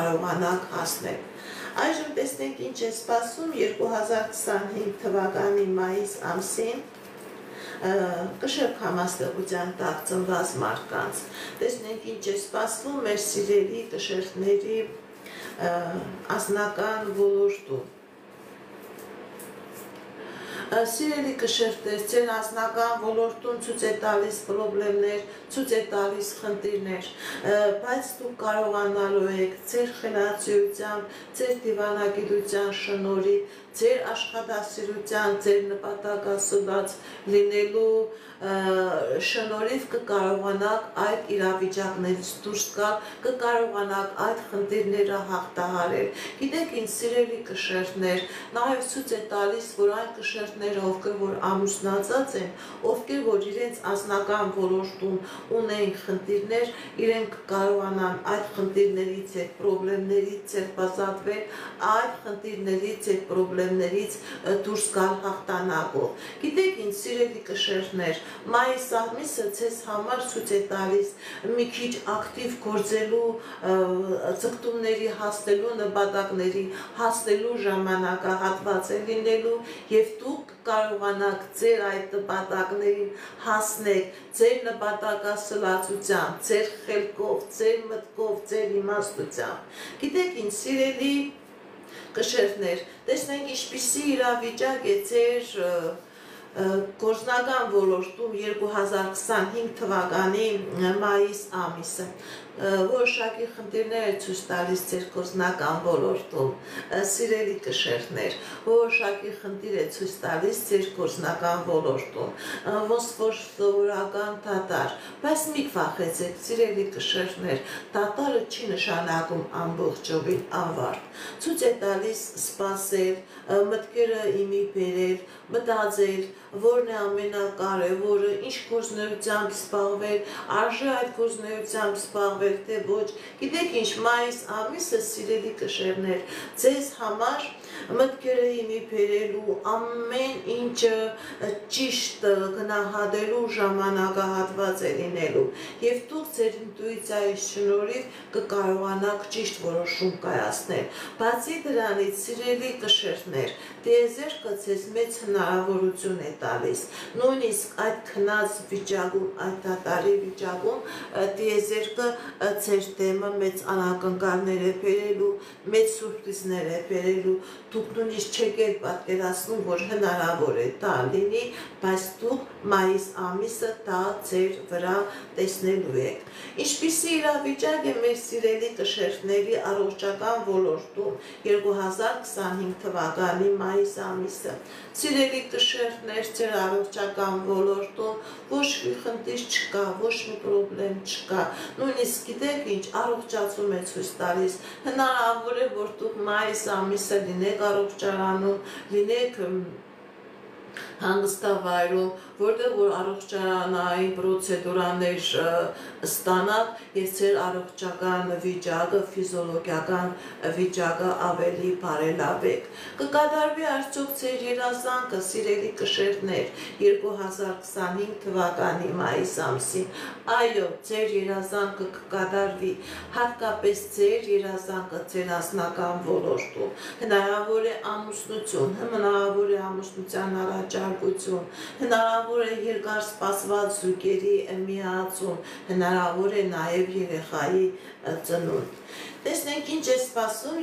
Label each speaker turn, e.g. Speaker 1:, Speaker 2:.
Speaker 1: կարողանաք հասնել։ Այժմ տեսնենք ինչ է սպասում 2025 թվականի մայիս ամսին կշեռք համաստեղության տակ ծնված մարդկանց։ Տեսնենք ինչ է սպասվում մեր սիրելի կշեռքների անձնական ոլորտում։ Սիրելի կշեռքներ, ձեր անձնական ոլորտում ցույց է տալիս խնդիրներ, ցույց է տալիս խնդիրներ, բայց դուք կարողանալու եք ձեր խելացիությամբ, ձեր դիվանագիտության շնորհիվ, ձեր աշխատասիրության, ձեր նպատակասլաց լինելու շնորհիվ կկարողանաք այդ իրավիճակներից դուրս գալ, կկարողանաք այդ խնդիրները հաղթահարել։ Գիտեք ինչ, սիրելի կշեռքներ, նաև ցույց է տալիս, որ այն կշեռքները, ովքեր որ ամուսնացած են, ովքեր որ իրենց անձնական ոլորտում ունեն խնդիրներ, իրենք կկարողանան այդ խնդիրներից եւ խնդիրներից ազատվել, այդ խնդիրներից եւ խնդիրներից դուրս գալ հաղթանակով։ Գիտեք ինչ, սիրելի կշեռքներ, մայիս ամիսը ձեզ համար ցույց է տալիս մի քիչ ակտիվ գործելու, ձգտումների հասնելու, նպատակների հասնելու ժամանակահատված է լինելու եւ դուք կարողանաք ձեր այդ նպատակներին հասնել ձեր նպատակասլացությամբ, ձեր խելքով, ձեր մտքով, ձեր իմաստությամբ։ Գիտեք ինչ, սիրելի կշեռքներ, տեսնենք ինչպիսի իրավիճակ է ձեր գործնական ոլորտում 2025 թվականի մայիս ամիսը։ Որոշակի խնդիրներ է ցույց տալիս ձեր գործնական ոլորտում, սիրելի կշեռքներ, որոշակի խնդիր է ցույց տալիս ձեր գործնական ոլորտում, ոնց որ սովորական դատար, բայց մի վախեցեք, սիրելի կշեռքներ, դատարը չի նշանակում ամբողջովին ավարտ, ցույց է տալիս սպասել, մտքերը իմի բերել, մտածել, որն է ամենակարևորը, ինչ գործունեությամբ զբաղվել, արժե այդ գործունեությամբ զբաղվել, թե ոչ։ Գիտեք ինչ, մայիս ամիսը, սիրելի կշեռներ, ձեզ համար մտքերը իմի բերելու, ամեն ինչը ճիշտ գնահատելու ժամանակահատված է լինելու եւ դուք ձեր ինտուիցիայի շնորհիվ կկարողանաք ճիշտ որոշում կայացնել։ Բացի դրանից, սիրելի կշեռներ, տիեզերքը ձեզ մեծ հնարավորություն է տալիս, նույնիսկ այդ քնած վիճակում, այդ դատարի վիճակում տիեզերքը ձեր դեմը մեծ անակնկալներ է բերելու, մեծ սուրպրիզներ է բերելու, դուք նույնիսկ չեք պատկերացնում, որ հնարավոր է դա լինի, բայց դուք մայիս ամիսը դա ձեր վրա տեսնելու եք։ Ինչպիսի իրավիճակ է մեր սիրելի կշեռքների առողջական ոլորտում 2025 թվականի մայիս ամիսը։ Սիրելի կշեռքներ, ձեր առողջական ոլորտում ոչ մի խնդիր չկա, ոչ մի խնդրեմ չկա, նույնիսկ գիտեք ինչ, առողջացում է ցույց տալիս, հնարավոր է, որ դուք մայիս ամիսը լինեք առողջարանում, լինեք հանգստավայրում, որտեղ որ առողջարանային պրոցեդուրաներ ստանաք եւ ձեր առողջական վիճակը, ֆիզիոլոգիական վիճակը ավելի բարելավեք։ Կկատարվի արդյոք ձեր երազանքը, սիրելի կշեռքներ, 2025 թվականի մայիս ամսին։ Այո, ձեր երազանքը կկատարվի, հատկապես ձեր երազանքը ձեր անձնական ոլորտում։ Հնարավոր է ամուսնություն, հնարավոր է ամուսնության առաջարկություն, հնարավոր է երկար սպասված զույգերի միացում, հնարավոր է նաև երեխայի ծնունդ։ Տեսնենք ինչ է սպասում